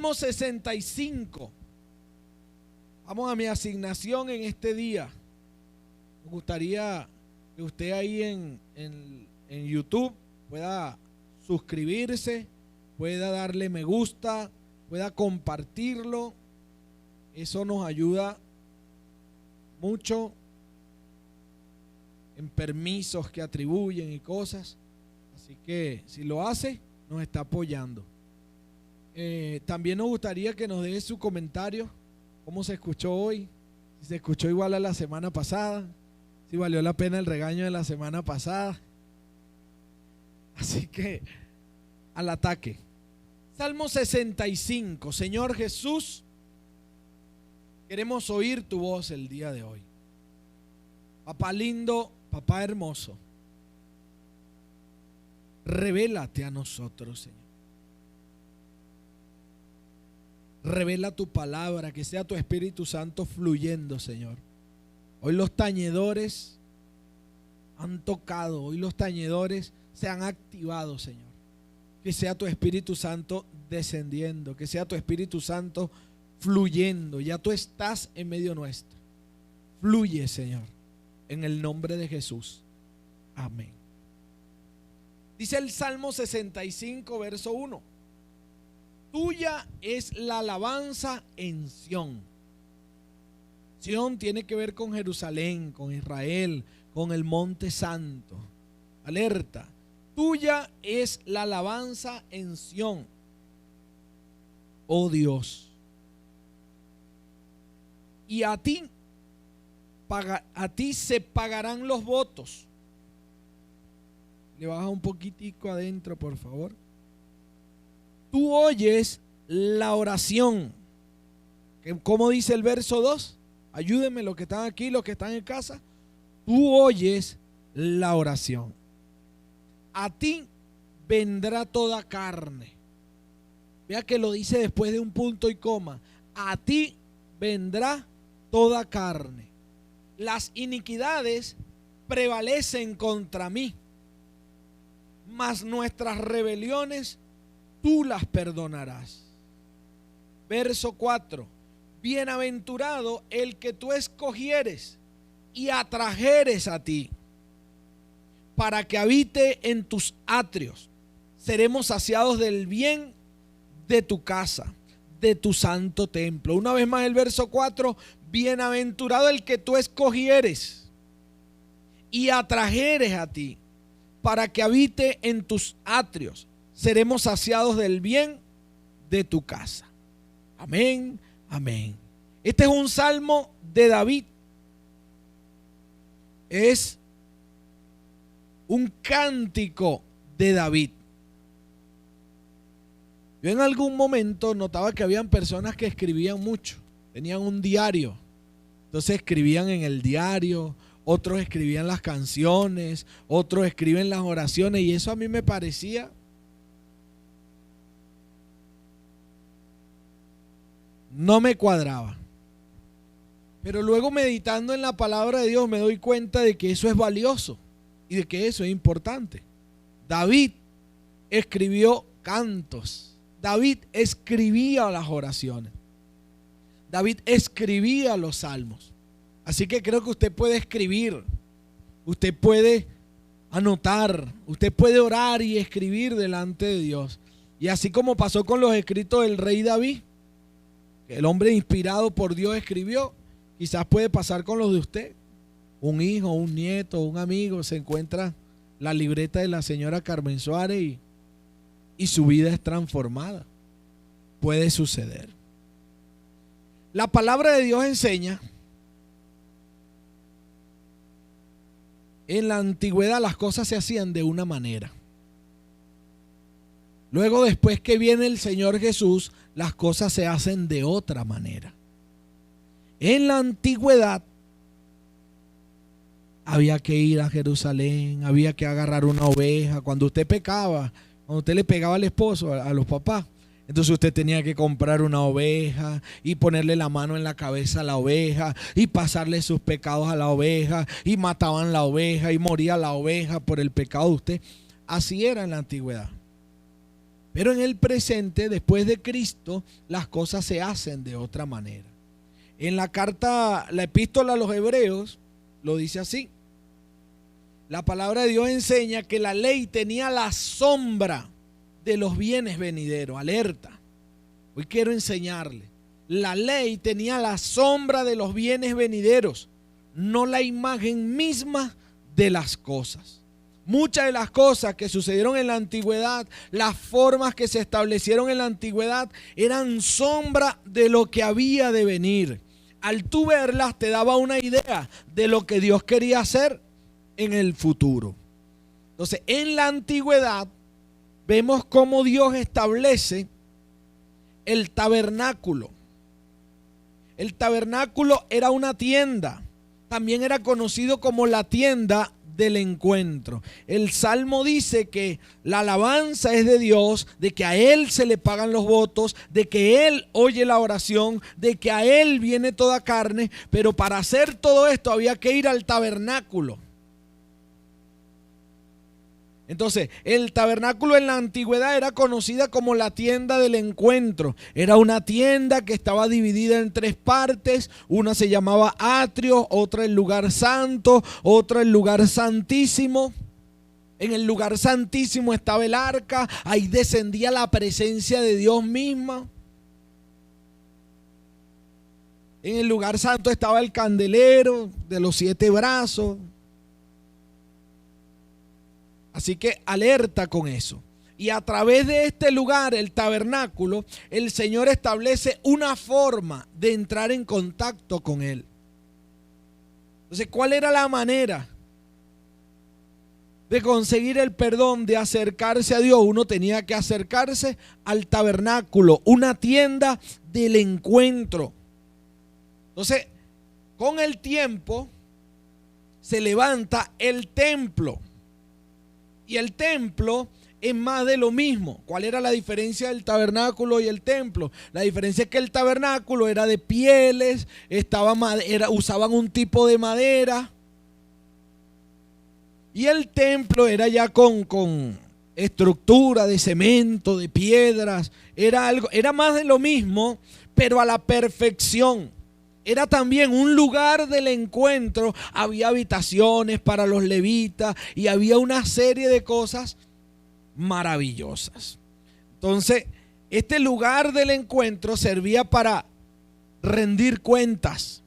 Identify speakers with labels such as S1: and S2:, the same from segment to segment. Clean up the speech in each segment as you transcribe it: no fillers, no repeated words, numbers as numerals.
S1: Salmo 65. Vamos a mi asignación en este día. Me gustaría que usted ahí en YouTube pueda suscribirse, pueda darle me gusta, pueda compartirlo. Eso nos ayuda mucho en permisos que atribuyen y cosas. Así que si lo hace, nos está apoyando. También nos gustaría que nos dé su comentario. ¿Cómo se escuchó hoy? Si se escuchó igual a la semana pasada, si valió la pena el regaño de la semana pasada. Así que al ataque. Salmo 65. Señor Jesús, queremos oír tu voz el día de hoy. Papá lindo, papá hermoso, revélate a nosotros, Señor. Revela tu palabra, que sea tu Espíritu Santo fluyendo, Señor. Hoy los tañedores han tocado, hoy los tañedores se han activado, Señor. Que sea tu Espíritu Santo descendiendo, que sea tu Espíritu Santo fluyendo. Ya tú estás en medio nuestro. Fluye, Señor, en el nombre de Jesús. Amén. Dice el Salmo 65, verso 1. Tuya es la alabanza en Sión. Sión tiene que ver con Jerusalén, con Israel, con el Monte Santo. Alerta. Tuya es la alabanza en Sión, oh Dios. Y a ti se pagarán los votos. Le baja un poquitico adentro, por favor. Tú oyes la oración. ¿Cómo dice el verso 2? Ayúdenme los que están aquí, los que están en casa. Tú oyes la oración. A ti vendrá toda carne. Vea que lo dice después de un punto y coma. A ti vendrá toda carne. Las iniquidades prevalecen contra mí, mas nuestras rebeliones tú las perdonarás. Verso 4. Bienaventurado el que tú escogieres y atrajeres a ti, para que habite en tus atrios. Seremos saciados del bien de tu casa, de tu santo templo. Una vez más el verso 4. Bienaventurado el que tú escogieres y atrajeres a ti, para que habite en tus atrios. Seremos saciados del bien de tu casa. Amén, amén. Este es un salmo de David. Es un cántico de David. Yo en algún momento notaba que habían personas que escribían mucho. Tenían un diario. Entonces escribían en el diario. Otros escribían las canciones. Otros escriben las oraciones. Y eso a mí me parecía no me cuadraba. Pero luego, meditando en la palabra de Dios, me doy cuenta de que eso es valioso y de que eso es importante. David escribió cantos. David escribía las oraciones. David escribía los salmos. Así que creo que usted puede escribir, usted puede anotar, usted puede orar y escribir delante de Dios. Y así como pasó con los escritos del rey David, que el hombre inspirado por Dios escribió, quizás puede pasar con los de usted. Un hijo, un nieto, un amigo se encuentra la libreta de la señora Carmen Suárez y su vida es transformada. Puede suceder. La palabra de Dios enseña, en la antigüedad las cosas se hacían de una manera. Luego, después que viene el Señor Jesús, las cosas se hacen de otra manera. En la antigüedad había que ir a Jerusalén, había que agarrar una oveja. Cuando usted pecaba, cuando usted le pegaba al esposo, a los papás, entonces usted tenía que comprar una oveja y ponerle la mano en la cabeza a la oveja y pasarle sus pecados a la oveja, y mataban la oveja y moría la oveja por el pecado de usted. Así era en la antigüedad. Pero en el presente, después de Cristo, las cosas se hacen de otra manera. En la epístola a los Hebreos, lo dice así. La palabra de Dios enseña que la ley tenía la sombra de los bienes venideros. Alerta. Hoy quiero enseñarle. La ley tenía la sombra de los bienes venideros, no la imagen misma de las cosas. Muchas de las cosas que sucedieron en la antigüedad, las formas que se establecieron en la antigüedad, eran sombra de lo que había de venir. Al tú verlas te daba una idea de lo que Dios quería hacer en el futuro. Entonces, en la antigüedad vemos cómo Dios establece el tabernáculo. El tabernáculo era una tienda, también era conocido como la tienda del encuentro. El Salmo dice que la alabanza es de Dios, de que a Él se le pagan los votos, de que Él oye la oración, de que a Él viene toda carne, pero para hacer todo esto había que ir al tabernáculo. Entonces, el tabernáculo en la antigüedad era conocida como la tienda del encuentro. Era una tienda que estaba dividida en tres partes. Una se llamaba atrio, otra el lugar santo, otra el lugar santísimo. En el lugar santísimo estaba el arca, ahí descendía la presencia de Dios misma. En el lugar santo estaba el candelero de los 7 brazos. Así que alerta con eso. Y a través de este lugar, el tabernáculo, el Señor establece una forma de entrar en contacto con Él. Entonces, ¿cuál era la manera de conseguir el perdón, de acercarse a Dios? Uno tenía que acercarse al tabernáculo, una tienda del encuentro. Entonces, con el tiempo se levanta el templo. Y el templo es más de lo mismo. ¿Cuál era la diferencia del tabernáculo y el templo? La diferencia es que el tabernáculo era de pieles, usaban un tipo de madera. Y el templo era ya con estructura de cemento, de piedras. Era más de lo mismo, pero a la perfección. Era también un lugar del encuentro, había habitaciones para los levitas y había una serie de cosas maravillosas. Entonces, este lugar del encuentro servía para rendir cuentas,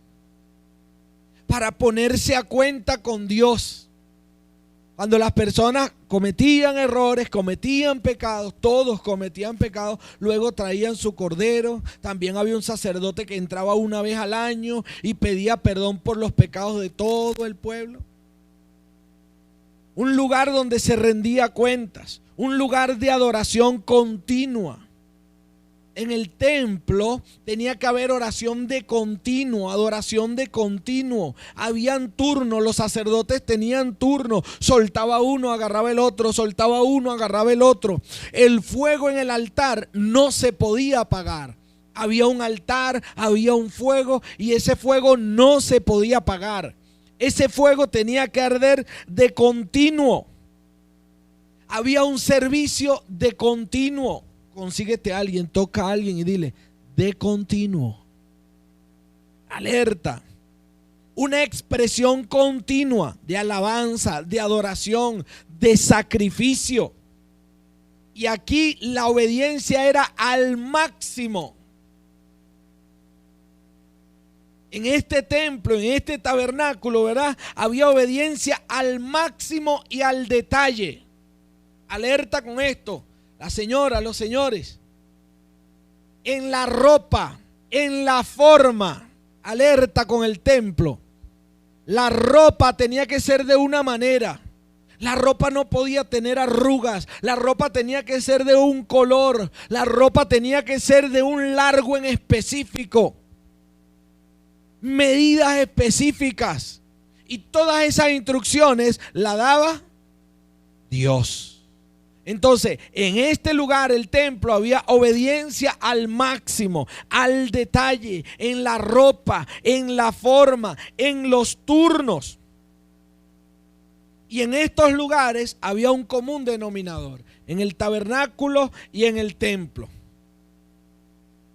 S1: para ponerse a cuenta con Dios. Cuando las personas cometían errores, cometían pecados, todos cometían pecados, luego traían su cordero. También había un sacerdote que entraba una vez al año y pedía perdón por los pecados de todo el pueblo. Un lugar donde se rendía cuentas, un lugar de adoración continua. En el templo tenía que haber oración de continuo, adoración de continuo. Habían turnos, los sacerdotes tenían turno. Soltaba uno, agarraba el otro, soltaba uno, agarraba el otro. El fuego en el altar no se podía apagar. Había un altar, había un fuego y ese fuego no se podía apagar. Ese fuego tenía que arder de continuo. Había un servicio de continuo. Consíguete a alguien, toca a alguien y dile, de continuo. Alerta. Una expresión continua de alabanza, de adoración, de sacrificio. Y aquí la obediencia era al máximo. En este templo, en este tabernáculo, ¿verdad? Había obediencia al máximo y al detalle. Alerta con esto. La señora, los señores, en la ropa, en la forma, alerta con el templo. La ropa tenía que ser de una manera. La ropa no podía tener arrugas. La ropa tenía que ser de un color. La ropa tenía que ser de un largo en específico. Medidas específicas. Y todas esas instrucciones las daba Dios. Entonces, en este lugar, el templo, había obediencia al máximo, al detalle, en la ropa, en la forma, en los turnos. Y en estos lugares había un común denominador. en el tabernáculo y en el templo.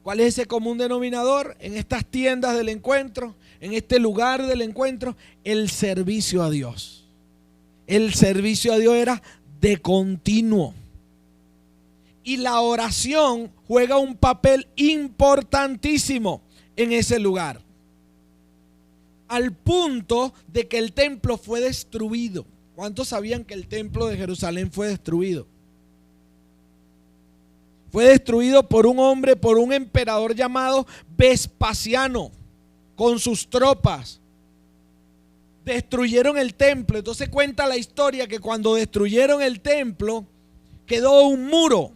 S1: ¿Cuál es ese común denominador en estas tiendas del encuentro, en este lugar del encuentro? El servicio a Dios. El servicio a Dios era de continuo. Y la oración juega un papel importantísimo en ese lugar. Al punto de que el templo fue destruido. ¿Cuántos sabían que el templo de Jerusalén fue destruido? Fue destruido por un hombre, por un emperador llamado Vespasiano, con sus tropas. Destruyeron el templo. Entonces cuenta la historia que cuando destruyeron el templo, quedó un muro.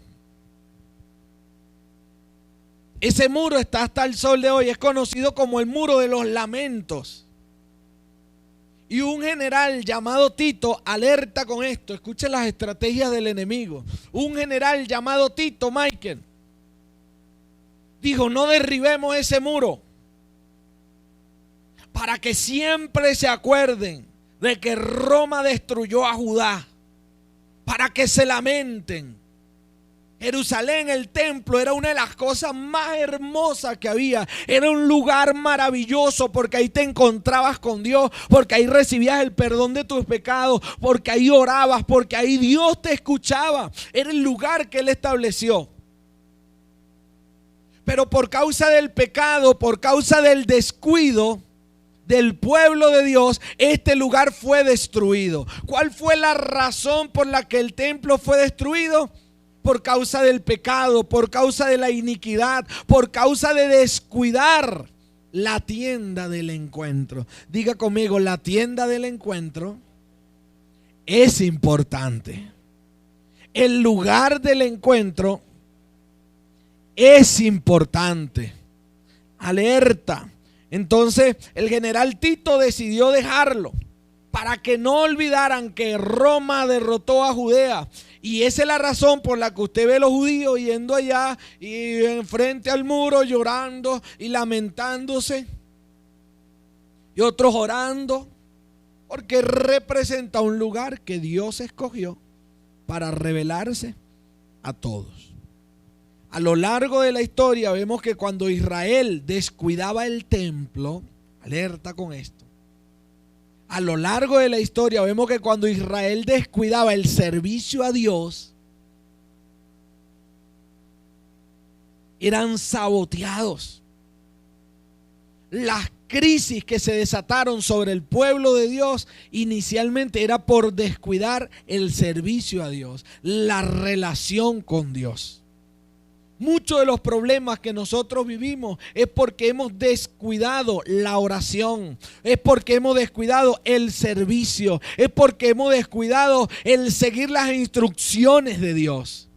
S1: Ese muro está hasta el sol de hoy. Es conocido como el muro de los lamentos. Y un general llamado Tito, alerta con esto, escuchen las estrategias del enemigo. Un general llamado Tito, Michael, dijo: no derribemos ese muro, para que siempre se acuerden de que Roma destruyó a Judá, para que se lamenten. Jerusalén, el templo, era una de las cosas más hermosas que había. Era un lugar maravilloso porque ahí te encontrabas con Dios, porque ahí recibías el perdón de tus pecados, porque ahí orabas, porque ahí Dios te escuchaba. Era el lugar que Él estableció. Pero por causa del pecado, por causa del descuido del pueblo de Dios, este lugar fue destruido. ¿Cuál fue la razón por la que el templo fue destruido? Por causa del pecado, por causa de la iniquidad, por causa de descuidar la tienda del encuentro. Diga conmigo, la tienda del encuentro es importante. El lugar del encuentro es importante. Alerta. Entonces el general Tito decidió dejarlo para que no olvidaran que Roma derrotó a Judea. Y esa es la razón por la que usted ve a los judíos yendo allá y enfrente al muro llorando y lamentándose. Y otros orando, porque representa un lugar que Dios escogió para revelarse a todos. A lo largo de la historia vemos que cuando Israel descuidaba el templo, alerta con esto. A lo largo de la historia vemos que cuando Israel descuidaba el servicio a Dios, eran saboteados. Las crisis que se desataron sobre el pueblo de Dios inicialmente era por descuidar el servicio a Dios, la relación con Dios. Muchos de los problemas que nosotros vivimos es porque hemos descuidado la oración, es porque hemos descuidado el servicio, es porque hemos descuidado el seguir las instrucciones de Dios.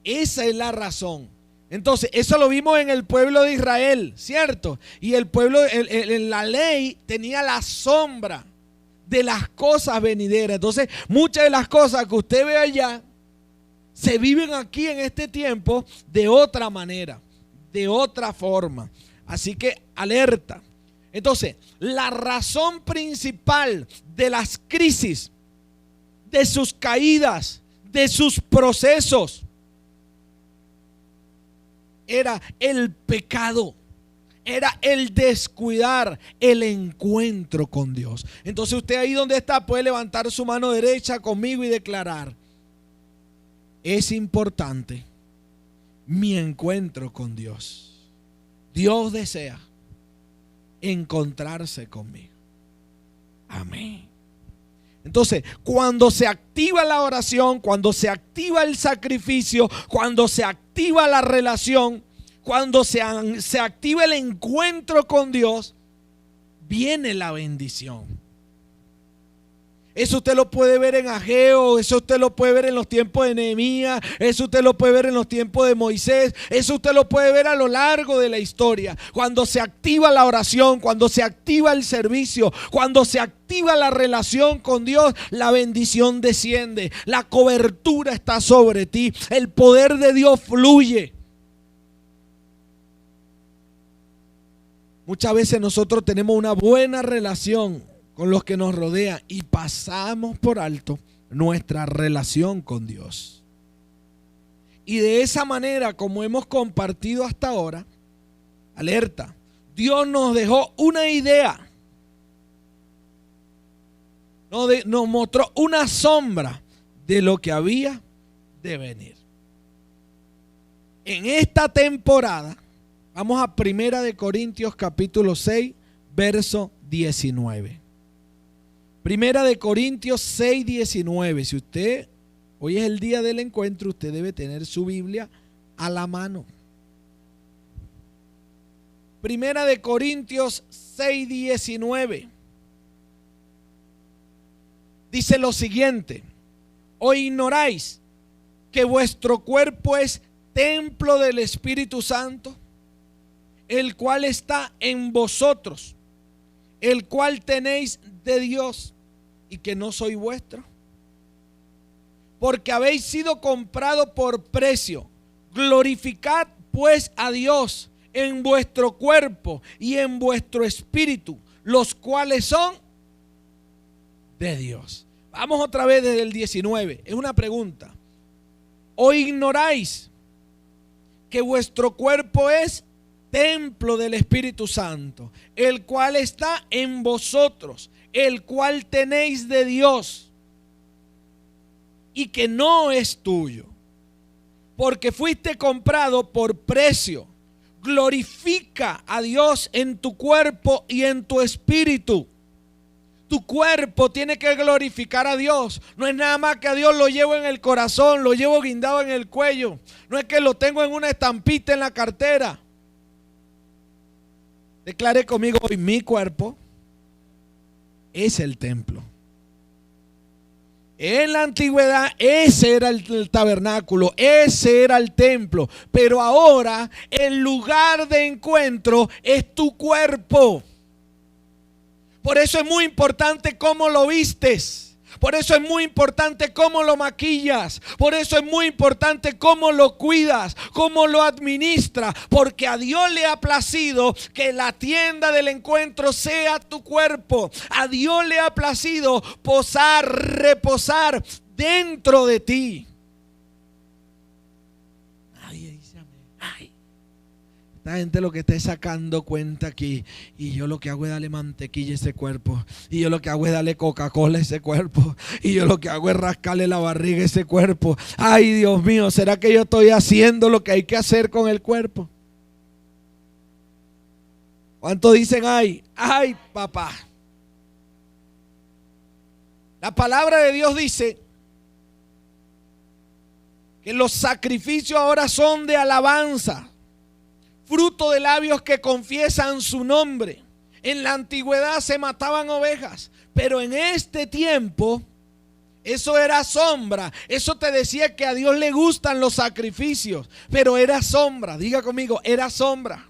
S1: Esa es la razón. Entonces, eso lo vimos en el pueblo de Israel, ¿cierto? Y el pueblo, en la ley tenía la sombra de las cosas venideras. Entonces, muchas de las cosas que usted ve allá se viven aquí en este tiempo de otra manera, de otra forma. Así que alerta. Entonces, la razón principal de las crisis, de sus caídas, de sus procesos, era el pecado. Era el descuidar el encuentro con Dios. Entonces usted ahí donde está puede levantar su mano derecha conmigo y declarar: es importante mi encuentro con Dios. Dios desea encontrarse conmigo. Amén. Entonces, cuando se activa la oración, cuando se activa el sacrificio, cuando se activa la relación, cuando se activa el encuentro con Dios, viene la bendición. Eso usted lo puede ver en Ageo, eso usted lo puede ver en los tiempos de Nehemías, eso usted lo puede ver en los tiempos de Moisés, eso usted lo puede ver a lo largo de la historia. Cuando se activa la oración, cuando se activa el servicio, cuando se activa la relación con Dios, la bendición desciende, la cobertura está sobre ti, el poder de Dios fluye. Muchas veces nosotros tenemos una buena relación con los que nos rodean y pasamos por alto nuestra relación con Dios. Y de esa manera, como hemos compartido hasta ahora, alerta, Dios nos dejó una idea, nos mostró una sombra de lo que había de venir. En esta temporada, vamos a 1 Corintios capítulo 6, verso 19. 1 Corintios 6, 19. Si usted, hoy es el día del encuentro, usted debe tener su Biblia a la mano. 1 Corintios 6, 19. Dice lo siguiente: ¿o ignoráis que vuestro cuerpo es templo del Espíritu Santo, el cual está en vosotros, el cual tenéis de Dios, y que no soy vuestro? Porque habéis sido comprado por precio. Glorificad pues a Dios en vuestro cuerpo y en vuestro espíritu, los cuales son de Dios. Vamos otra vez desde el 19. Es una pregunta. ¿O ignoráis que vuestro cuerpo es templo del Espíritu Santo, el cual está en vosotros, el cual tenéis de Dios, y que no es tuyo, porque fuiste comprado por precio? Glorifica a Dios en tu cuerpo y en tu espíritu. Tu cuerpo tiene que glorificar a Dios. No es nada más que a Dios lo llevo en el corazón, lo llevo guindado en el cuello. No es que lo tengo en una estampita en la cartera. Declare conmigo hoy: mi cuerpo es el templo. En la antigüedad ese era el tabernáculo, ese era el templo. Pero ahora el lugar de encuentro es tu cuerpo. Por eso es muy importante cómo lo vistes. Por eso es muy importante cómo lo maquillas. Por eso es muy importante cómo lo cuidas, cómo lo administras. Porque a Dios le ha placido que la tienda del encuentro sea tu cuerpo. A Dios le ha placido posar, reposar dentro de ti. Nadie dice amén. Ay. Esta gente lo que está sacando cuenta aquí, y yo lo que hago es darle mantequilla a ese cuerpo, y yo lo que hago es darle Coca-Cola a ese cuerpo, y yo lo que hago es rascarle la barriga a ese cuerpo. Ay, Dios mío, ¿será que yo estoy haciendo lo que hay que hacer con el cuerpo? ¿Cuántos dicen ay? Ay, papá. La palabra de Dios dice que los sacrificios ahora son de alabanza, fruto de labios que confiesan su nombre. En la antigüedad se mataban ovejas, pero en este tiempo eso era sombra. Eso te decía que a Dios le gustan los sacrificios, pero era sombra. Diga conmigo, era sombra.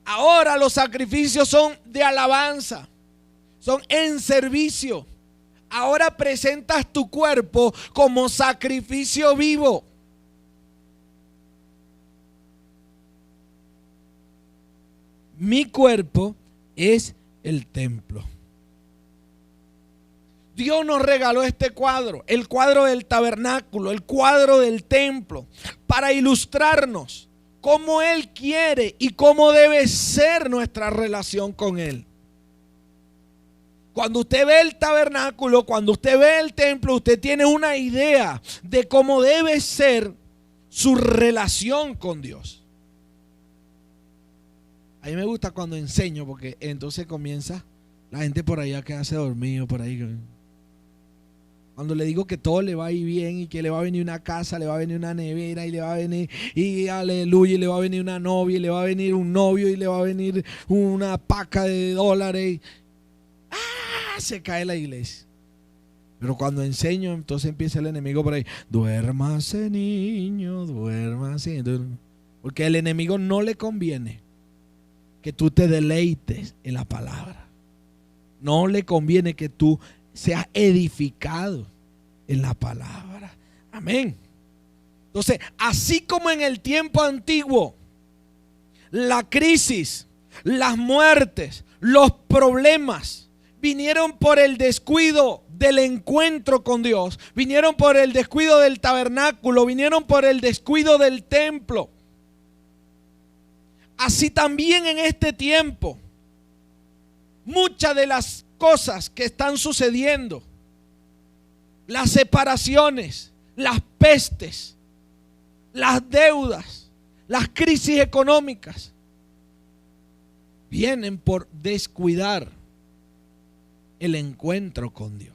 S1: Ahora los sacrificios son de alabanza, son en servicio. Ahora presentas tu cuerpo como sacrificio vivo. Mi cuerpo es el templo. Dios nos regaló este cuadro, el cuadro del tabernáculo, el cuadro del templo, para ilustrarnos cómo Él quiere y cómo debe ser nuestra relación con Él. Cuando usted ve el tabernáculo, cuando usted ve el templo, usted tiene una idea de cómo debe ser su relación con Dios. A mí me gusta cuando enseño, porque entonces comienza la gente por allá a quedarse dormido por ahí. Cuando le digo que todo le va a ir bien y que le va a venir una casa, le va a venir una nevera y le va a venir, y aleluya, y le va a venir una novia, y le va a venir un novio, y le va a venir una paca de dólares. Se cae la iglesia. Pero cuando enseño, entonces empieza el enemigo por ahí: duérmase, niño, duérmase. Porque al enemigo no le conviene que tú te deleites en la palabra. No le conviene que tú seas edificado en la palabra. Amén. Entonces, así como en el tiempo antiguo, la crisis, las muertes, los problemas vinieron por el descuido del encuentro con Dios, vinieron por el descuido del tabernáculo, vinieron por el descuido del templo. Así también en este tiempo, muchas de las cosas que están sucediendo, las separaciones, las pestes, las deudas, las crisis económicas, vienen por descuidar el encuentro con Dios.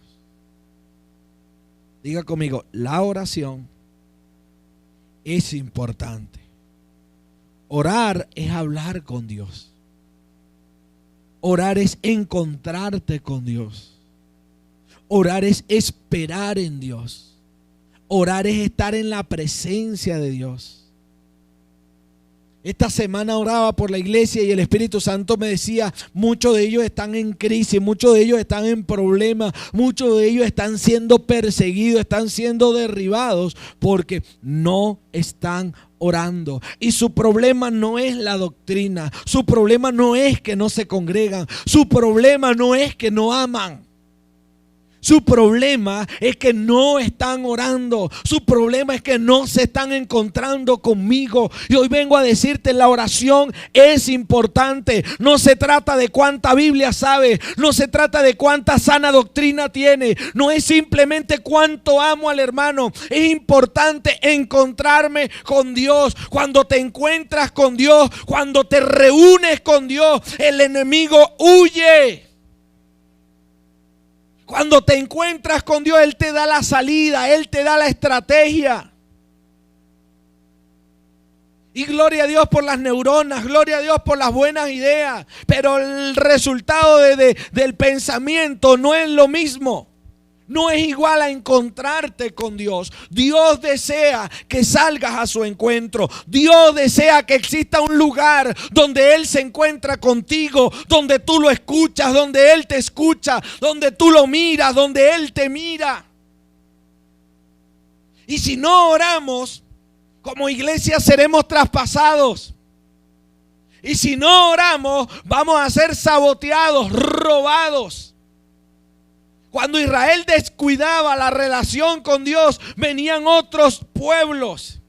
S1: Diga conmigo, la oración es importante. Orar es hablar con Dios. Orar es encontrarte con Dios. Orar es esperar en Dios. Orar es estar en la presencia de Dios. Esta semana oraba por la iglesia y el Espíritu Santo me decía, muchos de ellos están en crisis, muchos de ellos están en problemas, muchos de ellos están siendo perseguidos, están siendo derribados porque no están orando. Y su problema no es la doctrina, su problema no es que no se congregan, su problema no es que no aman. Su problema es que no están orando. Su problema es que no se están encontrando conmigo. Y hoy vengo a decirte, la oración es importante. No se trata de cuánta Biblia sabe. No se trata de cuánta sana doctrina tiene. No es simplemente cuánto amo al hermano. Es importante encontrarme con Dios. Cuando te encuentras con Dios, cuando te reúnes con Dios, el enemigo huye. Cuando te encuentras con Dios, Él te da la salida, Él te da la estrategia. Y gloria a Dios por las neuronas, gloria a Dios por las buenas ideas. Pero el resultado del pensamiento no es lo mismo. No es igual a encontrarte con Dios. Dios desea que salgas a su encuentro. Dios desea que exista un lugar donde Él se encuentra contigo, donde tú lo escuchas, donde Él te escucha, donde tú lo miras, donde Él te mira. Y si no oramos, como iglesia seremos traspasados. Y si no oramos, vamos a ser saboteados, robados. Cuando Israel descuidaba la relación con Dios, venían otros pueblos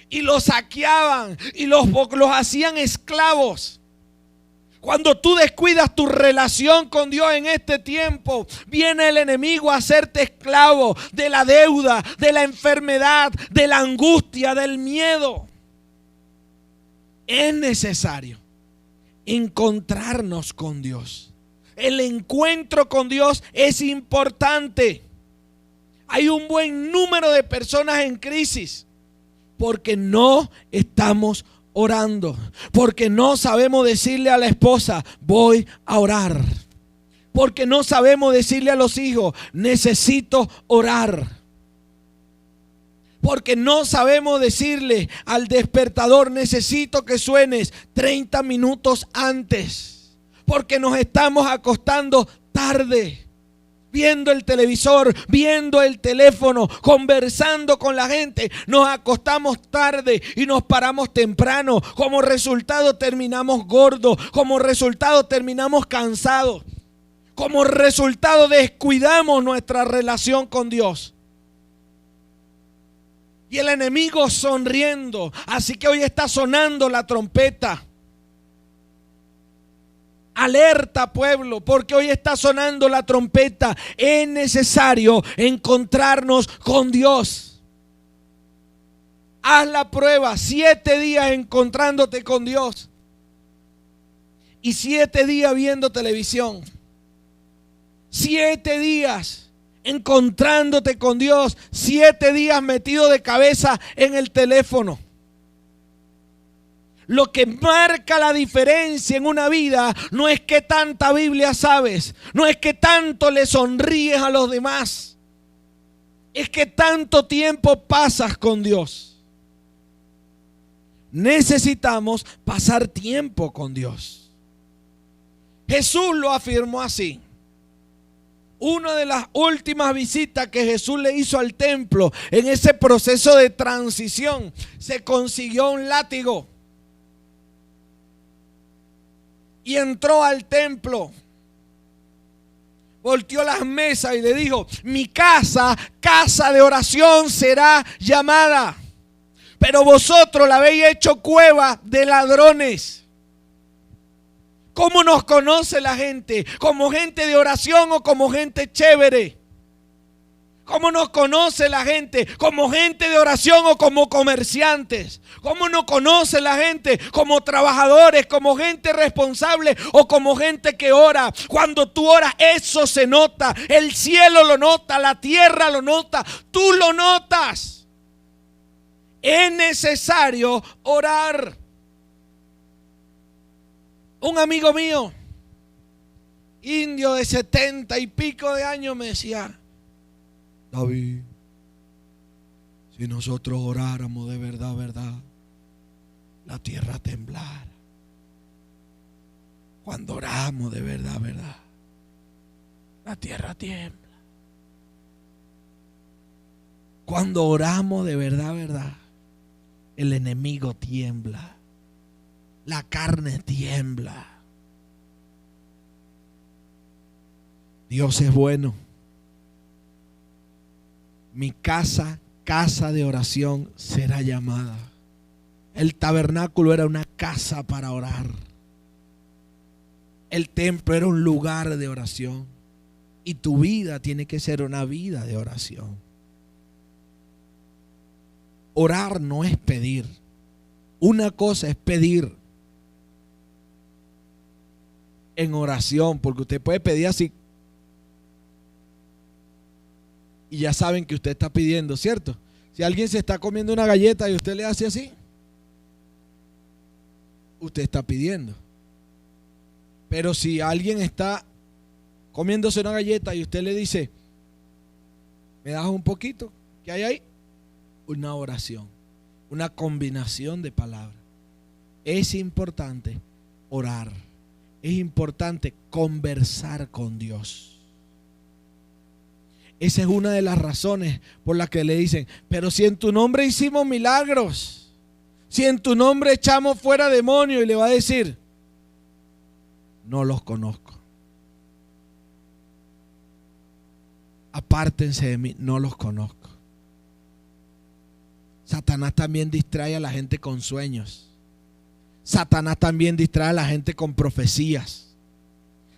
S1: y los saqueaban y los hacían esclavos. Cuando tú descuidas tu relación con Dios en este tiempo, viene el enemigo a hacerte esclavo de la deuda, de la enfermedad, de la angustia, del miedo. Es necesario encontrarnos con Dios. El encuentro con Dios es importante. Hay un buen número de personas en crisis porque no estamos orando, porque no sabemos decirle a la esposa, voy a orar, porque no sabemos decirle a los hijos, necesito orar, porque no sabemos decirle al despertador, necesito que suenes 30 minutos antes. Porque nos estamos acostando tarde, viendo el televisor, viendo el teléfono, conversando con la gente. Nos acostamos tarde y nos paramos temprano. Como resultado terminamos gordos, como resultado terminamos cansados. Como resultado descuidamos nuestra relación con Dios. Y el enemigo sonriendo. Así que hoy está sonando la trompeta. Alerta, pueblo, porque hoy está sonando la trompeta. Es necesario encontrarnos con Dios. Haz la prueba, 7 días encontrándote con Dios y 7 días viendo televisión. 7 días encontrándote con Dios, 7 días metido de cabeza en el teléfono. Lo que marca la diferencia en una vida no es que tanta Biblia sabes, no es que tanto le sonríes a los demás, es que tanto tiempo pasas con Dios. Necesitamos pasar tiempo con Dios. Jesús lo afirmó así. Una de las últimas visitas que Jesús le hizo al templo, en ese proceso de transición, se consiguió un látigo. Y entró al templo volteó las mesas y le dijo: mi casa, casa de oración será llamada, pero vosotros la habéis hecho cueva de ladrones. ¿Cómo nos conoce la gente? ¿Como gente de oración o como gente chévere? ¿Cómo nos conoce la gente? ¿Como gente de oración o como comerciantes? ¿Cómo nos conoce la gente? ¿Como trabajadores, como gente responsable o como gente que ora? Cuando tú oras, eso se nota. El cielo lo nota, la tierra lo nota, tú lo notas. Es necesario orar. Un amigo mío, indio de 70 y pico de años, me decía: David, si nosotros oráramos de verdad, la tierra temblara. Cuando oramos de verdad, la tierra tiembla. Cuando oramos de verdad, el enemigo tiembla. La carne tiembla. Dios es bueno. Mi casa, casa de oración será llamada. El tabernáculo era una casa para orar. El templo era un lugar de oración. Y tu vida tiene que ser una vida de oración. Orar no es pedir. Una cosa es pedir en oración, porque usted puede pedir así y ya saben que usted está pidiendo, ¿cierto? Si alguien se está comiendo una galleta y usted le hace así, usted está pidiendo. Pero si alguien está comiéndose una galleta y usted le dice: ¿me das un poquito? ¿Qué hay ahí? Una oración, una combinación de palabras. Es importante orar. Es importante conversar con Dios. Esa es una de las razones por las que le dicen: pero si en tu nombre hicimos milagros, si en tu nombre echamos fuera demonios, y le va a decir: no los conozco. Apártense de mí, no los conozco. Satanás también distrae a la gente con sueños. Satanás también distrae a la gente con profecías.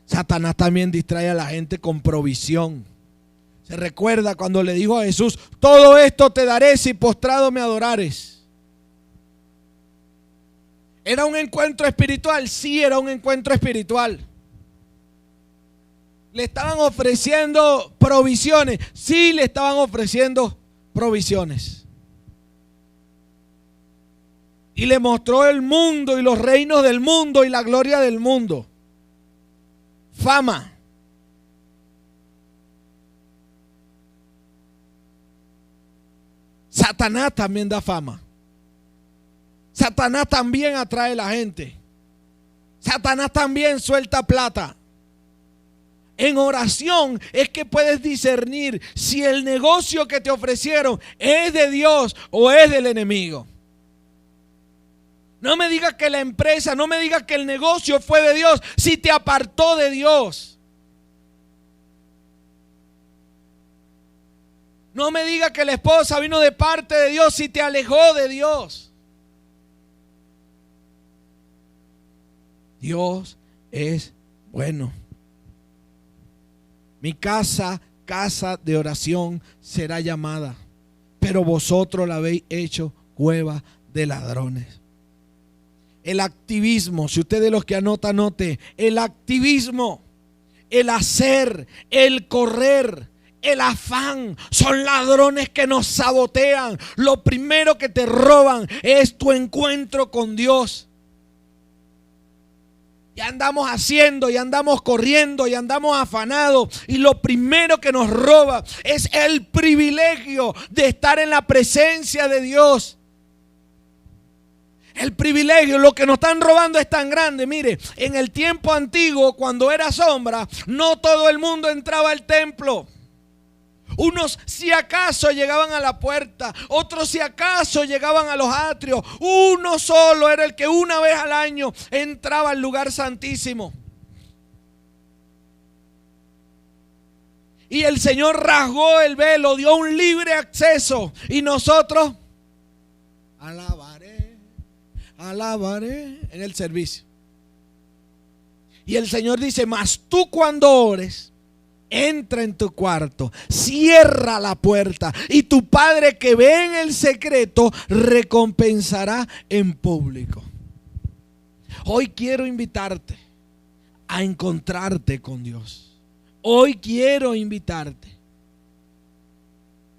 S1: Satanás también distrae a la gente con provisión. Se recuerda cuando le dijo a Jesús: todo esto te daré si postrado me adorares. ¿Era un encuentro espiritual? Sí, era un encuentro espiritual. ¿Le estaban ofreciendo provisiones? Sí, le estaban ofreciendo provisiones. Y le mostró el mundo y los reinos del mundo y la gloria del mundo. Fama. Satanás también da fama. Satanás también atrae a la gente. Satanás también suelta plata. En oración es que puedes discernir si el negocio que te ofrecieron es de Dios o es del enemigo. No me digas que la empresa, no me digas que el negocio fue de Dios si te apartó de Dios. No me digas que la esposa vino de parte de Dios si te alejó de Dios. Dios es bueno. Mi casa, casa de oración será llamada, pero vosotros la habéis hecho cueva de ladrones. El activismo, si usted de los que anota, anote. El activismo, el hacer, el correr, el afán, son ladrones que nos sabotean. Lo primero que te roban es tu encuentro con Dios. Y andamos haciendo, y andamos corriendo, y andamos afanados. Y lo primero que nos roba es el privilegio de estar en la presencia de Dios. El privilegio, lo que nos están robando es tan grande. Mire, en el tiempo antiguo, cuando era sombra, no todo el mundo entraba al templo. Unos si acaso llegaban a la puerta, otros si acaso llegaban a los atrios. Uno solo era el que una vez al año entraba al lugar santísimo. Y el Señor rasgó el velo, dio un libre acceso. Y nosotros alabaré, alabaré en el servicio. Y el Señor dice, mas tú cuando ores, entra en tu cuarto, cierra la puerta y tu Padre que ve en el secreto recompensará en público. Hoy quiero invitarte a encontrarte con Dios. Hoy quiero invitarte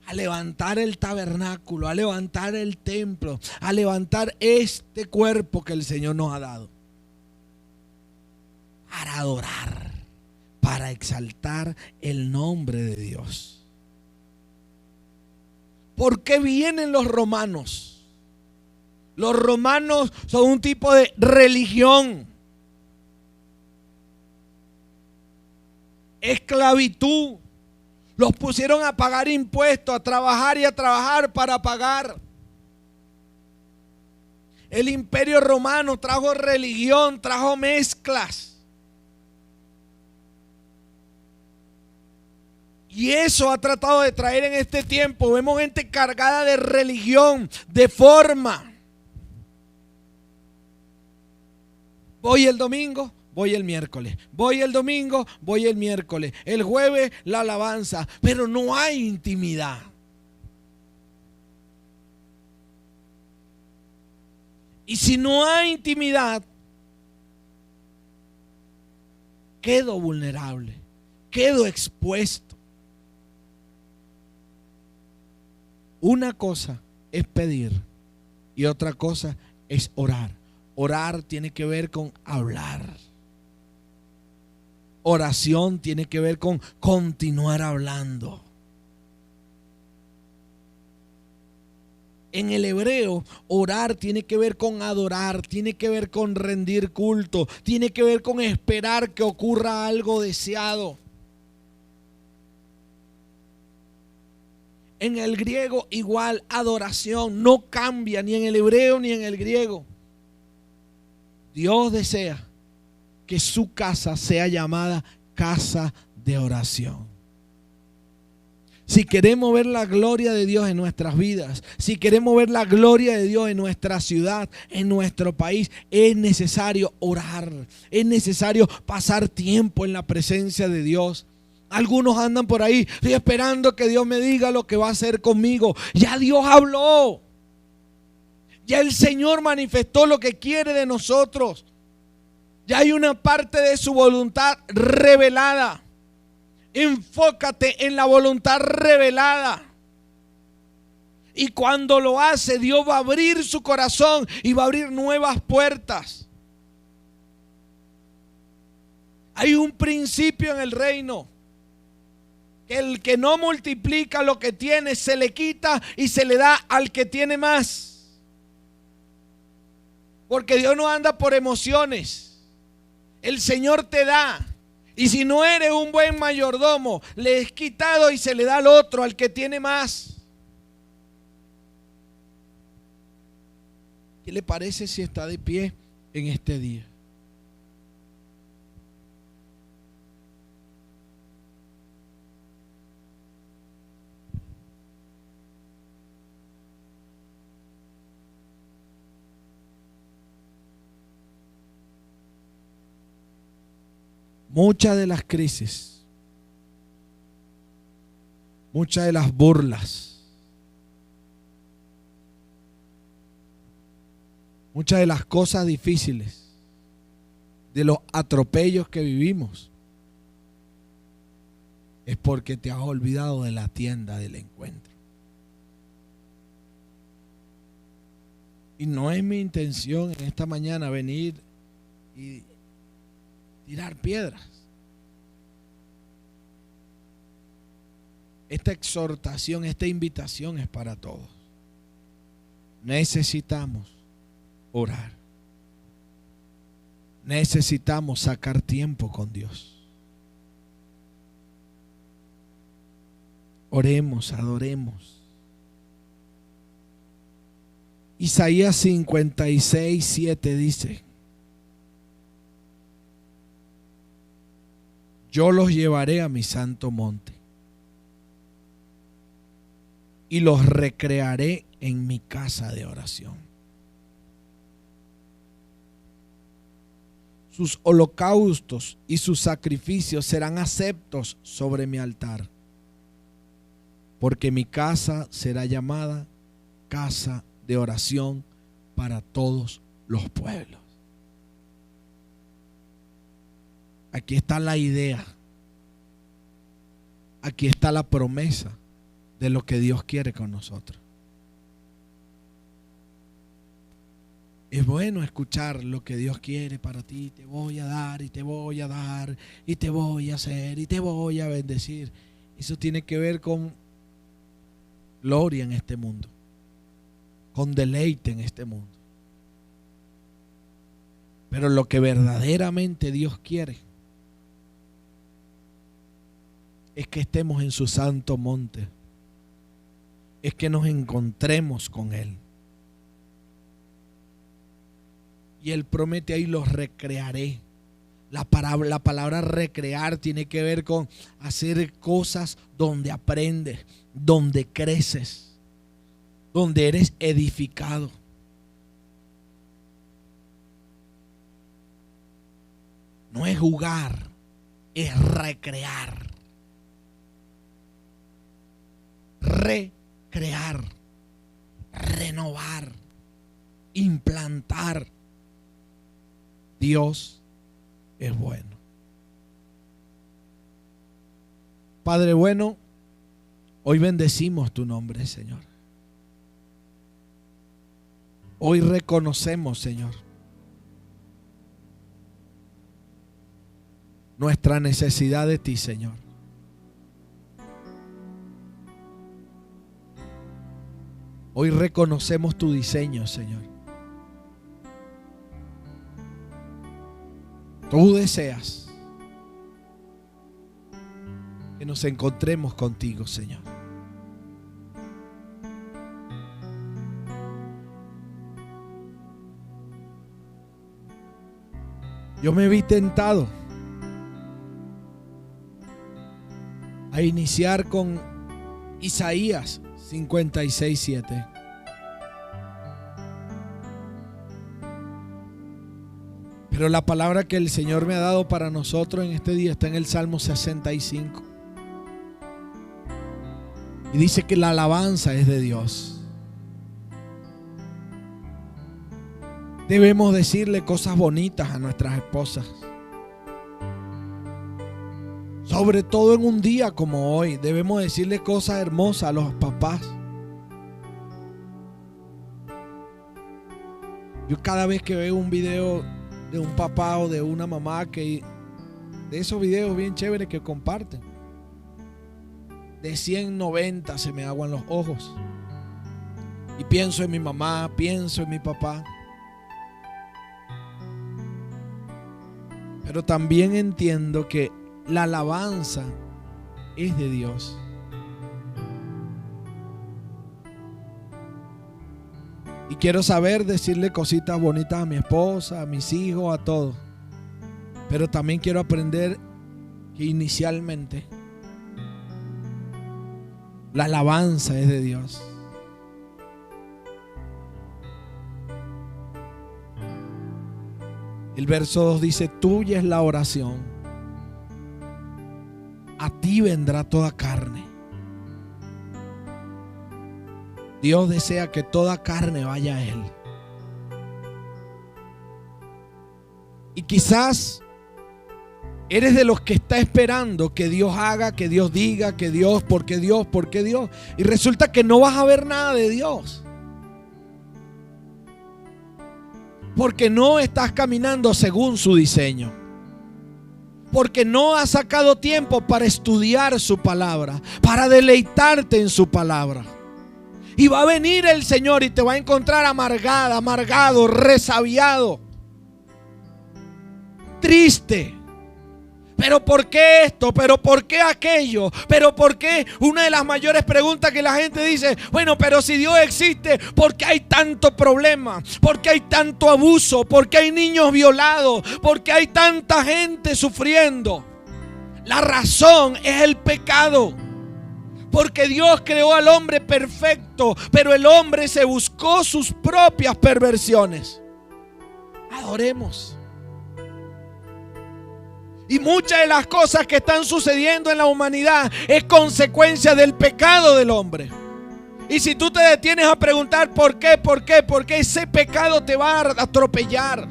S1: a levantar el tabernáculo, a levantar el templo, a levantar este cuerpo que el Señor nos ha dado. Para adorar, para exaltar el nombre de Dios. ¿Por qué vienen los romanos? Los romanos son un tipo de religión. Esclavitud. Los pusieron a pagar impuestos, a trabajar y a trabajar para pagar. El imperio romano trajo religión, trajo mezclas. Y eso ha tratado de traer en este tiempo. Vemos gente cargada de religión, de forma. Voy el domingo, voy el miércoles. Voy el domingo, voy el miércoles. El jueves la alabanza. Pero no hay intimidad. Y si no hay intimidad, quedo vulnerable, quedo expuesto. Una cosa es pedir y otra cosa es orar. Orar tiene que ver con hablar. Oración tiene que ver con continuar hablando. En el hebreo, orar tiene que ver con adorar, tiene que ver con rendir culto, tiene que ver con esperar que ocurra algo deseado. En el griego igual, adoración no cambia ni en el hebreo ni en el griego. Dios desea que su casa sea llamada casa de oración. Si queremos ver la gloria de Dios en nuestras vidas, si queremos ver la gloria de Dios en nuestra ciudad, en nuestro país, es necesario orar, es necesario pasar tiempo en la presencia de Dios. Algunos andan por ahí, estoy esperando que Dios me diga lo que va a hacer conmigo. Ya Dios habló. Ya el Señor manifestó lo que quiere de nosotros. Ya hay una parte de su voluntad revelada. Enfócate en la voluntad revelada. Y cuando lo hace, Dios va a abrir su corazón y va a abrir nuevas puertas. Hay un principio en el reino. Que el que no multiplica lo que tiene, se le quita y se le da al que tiene más. Porque Dios no anda por emociones. El Señor te da. Y si no eres un buen mayordomo, le es quitado y se le da al otro, al que tiene más. ¿Qué le parece si está de pie en este día? Muchas de las crisis, muchas de las burlas, muchas de las cosas difíciles, de los atropellos que vivimos, es porque te has olvidado de la tienda del encuentro. Y no es mi intención en esta mañana venir y tirar piedras. Esta exhortación, esta invitación es para todos. Necesitamos orar. Necesitamos sacar tiempo con Dios. Oremos, adoremos. Isaías 56:7 dice: yo los llevaré a mi santo monte y los recrearé en mi casa de oración. Sus holocaustos y sus sacrificios serán aceptos sobre mi altar, porque mi casa será llamada casa de oración para todos los pueblos. Aquí está la idea. Aquí está la promesa de lo que Dios quiere con nosotros. Es bueno escuchar lo que Dios quiere para ti. Te voy a dar y te voy a dar y te voy a hacer y te voy a bendecir. Eso tiene que ver con gloria en este mundo, con deleite en este mundo. Pero lo que verdaderamente Dios quiere es que estemos en su santo monte, es que nos encontremos con Él. Y Él promete ahí: los recrearé. La palabra recrear tiene que ver con hacer cosas donde aprendes, donde creces, donde eres edificado. No es jugar, es recrear. Recrear, renovar, implantar. Dios es bueno. Padre bueno, hoy bendecimos tu nombre, Señor. Hoy reconocemos, Señor, nuestra necesidad de ti, Señor. Hoy reconocemos tu diseño, Señor. Tú deseas que nos encontremos contigo, Señor. Yo me vi tentado a iniciar con Isaías 56:7. Pero la palabra que el Señor me ha dado para nosotros en este día está en el Salmo 65. Y dice que la alabanza es de Dios. Debemos decirle cosas bonitas a nuestras esposas. Sobre todo en un día como hoy, debemos decirle cosas hermosas a los papás. Yo cada vez que veo un video de un papá o de una mamá, que de esos videos bien chéveres que comparten, de 190 se me aguan los ojos. Y pienso en mi mamá, pienso en mi papá. Pero también entiendo que la alabanza es de Dios. Y quiero saber decirle cositas bonitas a mi esposa, a mis hijos, a todos. Pero también quiero aprender que inicialmente la alabanza es de Dios. El verso 2 dice: tuya es la oración, a ti vendrá toda carne. Dios desea que toda carne vaya a Él. Y quizás eres de los que está esperando que Dios haga, que Dios diga, que Dios, porque Dios, porque Dios. Y resulta que no vas a ver nada de Dios. Porque no estás caminando según su diseño. Porque no has sacado tiempo para estudiar su palabra, para deleitarte en su palabra. Y va a venir el Señor y te va a encontrar amargada, amargado, resabiado, triste. Pero ¿por qué esto? ¿Pero por qué aquello? ¿Pero por qué? Una de las mayores preguntas que la gente dice: bueno, pero si Dios existe, ¿por qué hay tanto problema? ¿Por qué hay tanto abuso? ¿Por qué hay niños violados? ¿Por qué hay tanta gente sufriendo? La razón es el pecado. Porque Dios creó al hombre perfecto, pero el hombre se buscó sus propias perversiones. Adoremos. Y muchas de las cosas que están sucediendo en la humanidad es consecuencia del pecado del hombre. Y si tú te detienes a preguntar por qué, ese pecado te va a atropellar.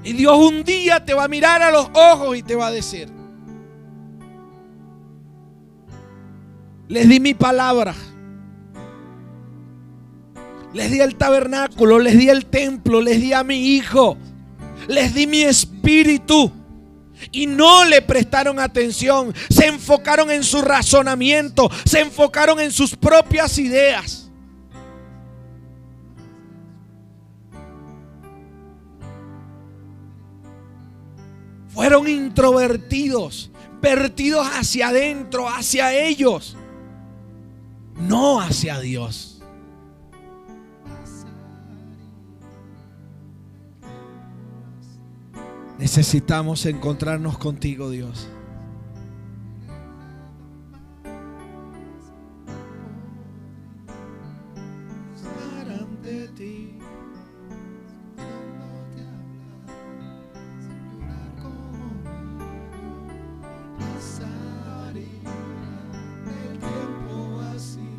S1: Y Dios un día te va a mirar a los ojos y te va a decir: les di mi palabra, les di el tabernáculo, les di el templo, les di a mi hijo, les di mi espíritu. Y no le prestaron atención, se enfocaron en su razonamiento, se enfocaron en sus propias ideas. Fueron introvertidos, vertidos hacia adentro, hacia ellos, no hacia Dios. Necesitamos encontrarnos contigo, Dios. Estar ante ti, el tiempo así,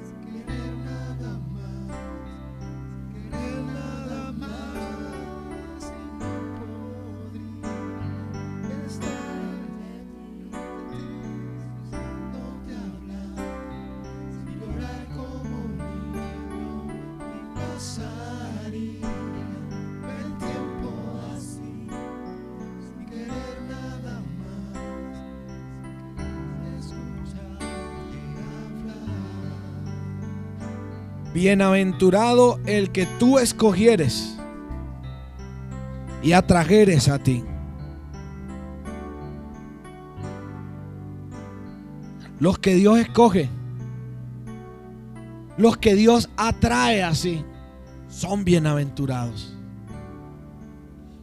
S1: sin querer nada más, sin querer nada más, y no podría estar ante ti, escuchándote hablar, sin llorar como un niño, y pasaría el tiempo así, sin querer nada más. Bienaventurado el que tú escogieres y atrajeres a ti. Los que Dios escoge, los que Dios atrae así, son bienaventurados.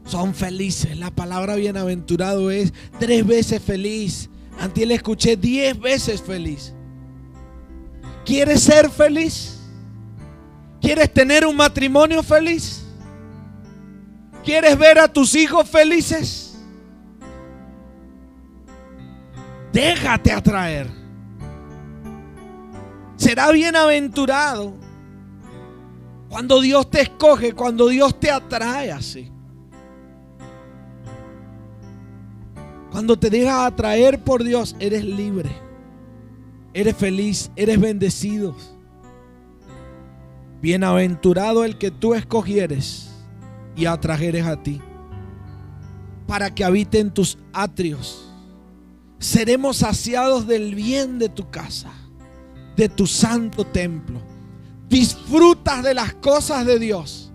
S1: Son felices. La palabra bienaventurado es 3 veces feliz. Antier le escuché 10 veces feliz. ¿Quieres ser feliz? ¿Quieres tener un matrimonio feliz? ¿Quieres ver a tus hijos felices? Déjate atraer. Será bienaventurado cuando Dios te escoge, cuando Dios te atrae así. Cuando te dejas atraer por Dios, eres libre, eres feliz, eres bendecido. Bienaventurado el que tú escogieres y atrajeres a ti, para que habite en tus atrios. Seremos saciados del bien de tu casa, de tu santo templo. Disfrutas de las cosas de Dios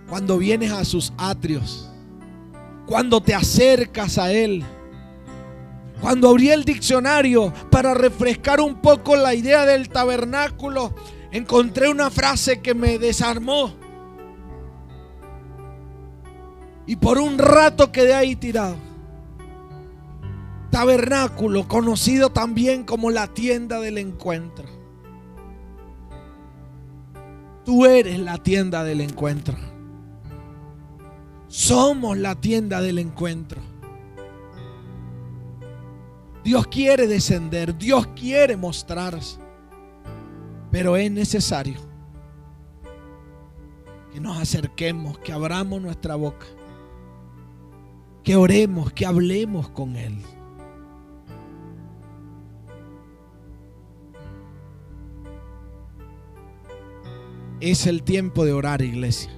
S1: cuando vienes a sus atrios, cuando te acercas a Él. Cuando abrí el diccionario para refrescar un poco la idea del tabernáculo, encontré una frase que me desarmó. Y por un rato quedé ahí tirado. Tabernáculo, conocido también como la tienda del encuentro. Tú eres la tienda del encuentro. Somos la tienda del encuentro. Dios quiere descender, Dios quiere mostrarse. Pero es necesario que nos acerquemos, que abramos nuestra boca, que oremos, que hablemos con Él. Es el tiempo de orar, iglesia.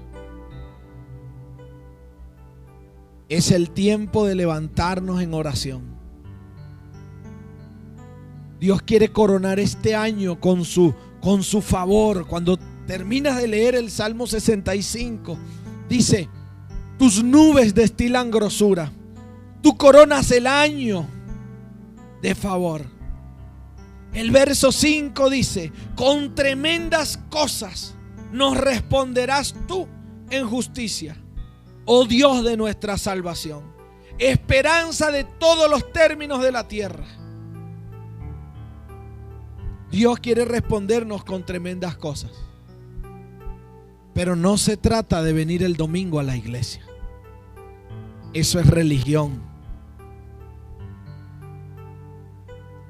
S1: Es el tiempo de levantarnos en oración. Dios quiere coronar este año con su favor. Cuando terminas de leer el Salmo 65, dice: tus nubes destilan grosura, tú coronas el año de favor. El verso 5 dice: con tremendas cosas nos responderás tú en justicia, oh Dios de nuestra salvación, esperanza de todos los términos de la tierra. Dios quiere respondernos con tremendas cosas. Pero no se trata de venir el domingo a la iglesia. Eso es religión.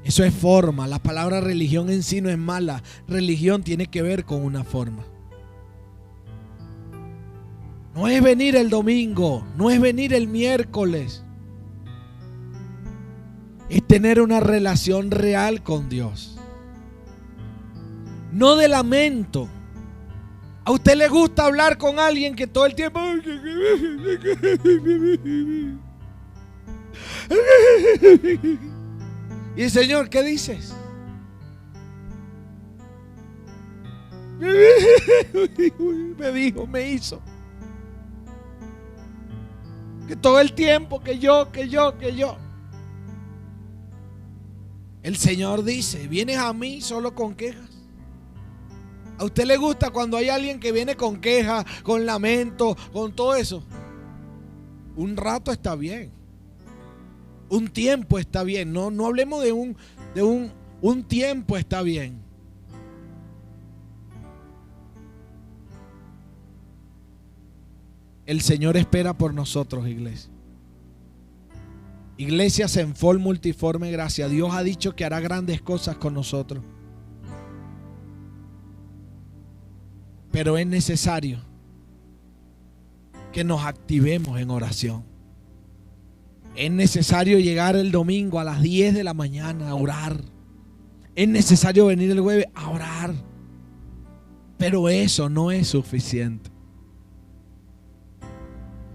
S1: Eso es forma. La palabra religión en sí no es mala. Religión tiene que ver con una forma. No es venir el domingo, no es venir el miércoles. Es tener una relación real con Dios. No de lamento. ¿A usted le gusta hablar con alguien que todo el tiempo... Y el Señor, ¿qué dices? Me dijo, me hizo. Que todo el tiempo que yo. El Señor dice, ¿vienes a mí solo con quejas? ¿A usted le gusta cuando hay alguien que viene con quejas, con lamento, con todo eso? Un rato está bien. Un tiempo está bien. No hablemos de un tiempo está bien. El Señor espera por nosotros, iglesia. Iglesia Senfol Multiforme Gracia. Dios ha dicho que hará grandes cosas con nosotros. Pero es necesario que nos activemos en oración. Es necesario llegar el domingo a las 10 de la mañana a orar. Es necesario venir el jueves a orar. Pero eso no es suficiente.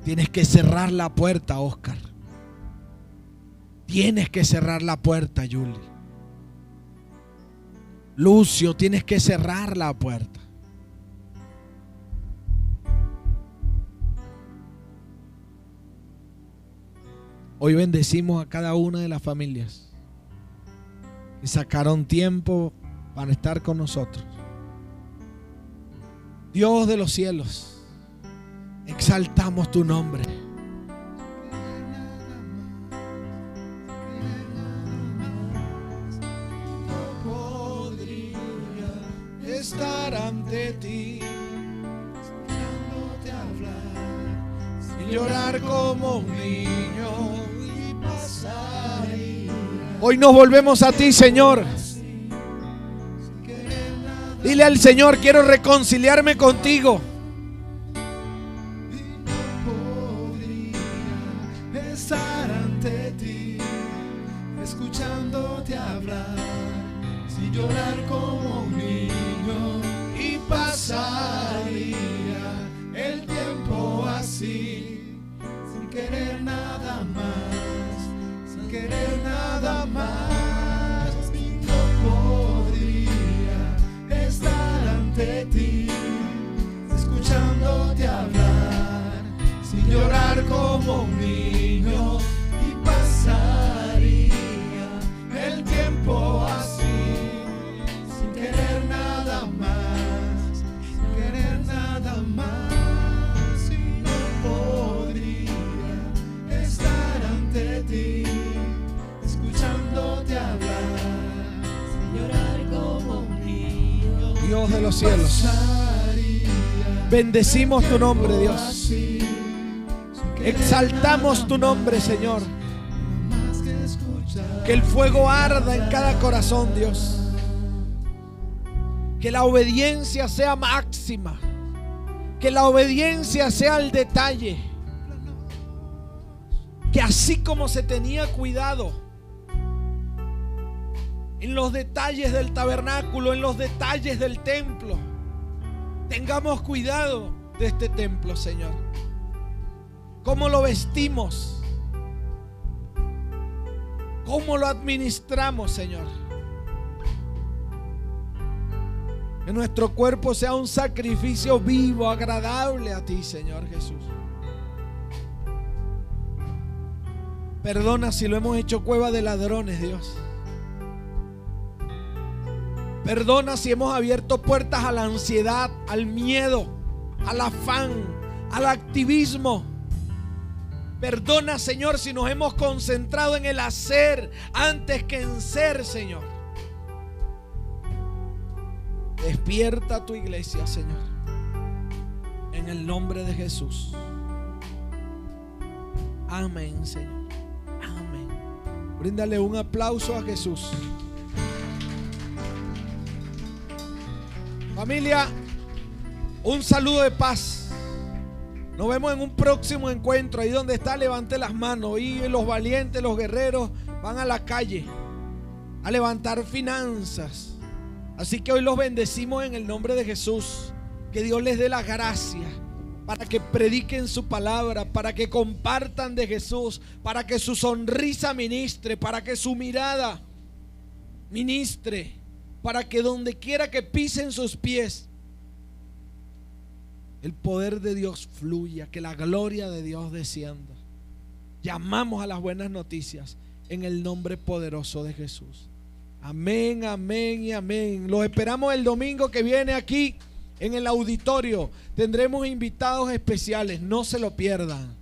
S1: Tienes que cerrar la puerta, Oscar. Tienes que cerrar la puerta, Julie. Lucio, tienes que cerrar la puerta. Hoy bendecimos a cada una de las familias que sacaron tiempo para estar con nosotros. Dios de los cielos, exaltamos tu nombre. No podría estar ante ti, escuchándote hablar, sin llorar como un niño. Hoy nos volvemos a ti, Señor. Dile al Señor, quiero reconciliarme contigo. Podría estar ante ti, escuchándote hablar, sin llorar como un niño, y pasaría el tiempo así, sin querer nada más, sin querer nada más. No podría estar ante ti, escuchándote hablar, sin llorar como un niño, y pasaría el tiempo así, sin querer nada más, sin querer nada más. No podría estar ante ti, escuchándote hablar, sin llorar como un niño. Dios de los cielos, bendecimos tu nombre, Dios. Exaltamos tu nombre, Señor. Que el fuego arda en cada corazón, Dios. Que la obediencia sea máxima. Que la obediencia sea el detalle. Que así como se tenía cuidado en los detalles del tabernáculo, en los detalles del templo, tengamos cuidado de este templo, Señor. Cómo lo vestimos, cómo lo administramos, Señor. Que nuestro cuerpo sea un sacrificio vivo, agradable a ti, Señor Jesús. Perdona si lo hemos hecho cueva de ladrones, Dios. Perdona si hemos abierto puertas a la ansiedad, al miedo, al afán, al activismo. Perdona, Señor, si nos hemos concentrado en el hacer antes que en ser, Señor. Despierta a tu iglesia, Señor, en el nombre de Jesús. Amén, Señor. Amén. Bríndale un aplauso a Jesús. Familia, un saludo de paz. Nos vemos en un próximo encuentro. Ahí donde está, levante las manos. Y los valientes, los guerreros van a la calle a levantar finanzas. Así que hoy los bendecimos en el nombre de Jesús. Que Dios les dé la gracia para que prediquen su palabra, para que compartan de Jesús, para que su sonrisa ministre, para que su mirada ministre, para que donde quiera que pisen sus pies, el poder de Dios fluya, que la gloria de Dios descienda. Llamamos a las buenas noticias en el nombre poderoso de Jesús. Amén, amén y amén. Los esperamos el domingo que viene aquí en el auditorio. Tendremos invitados especiales, no se lo pierdan.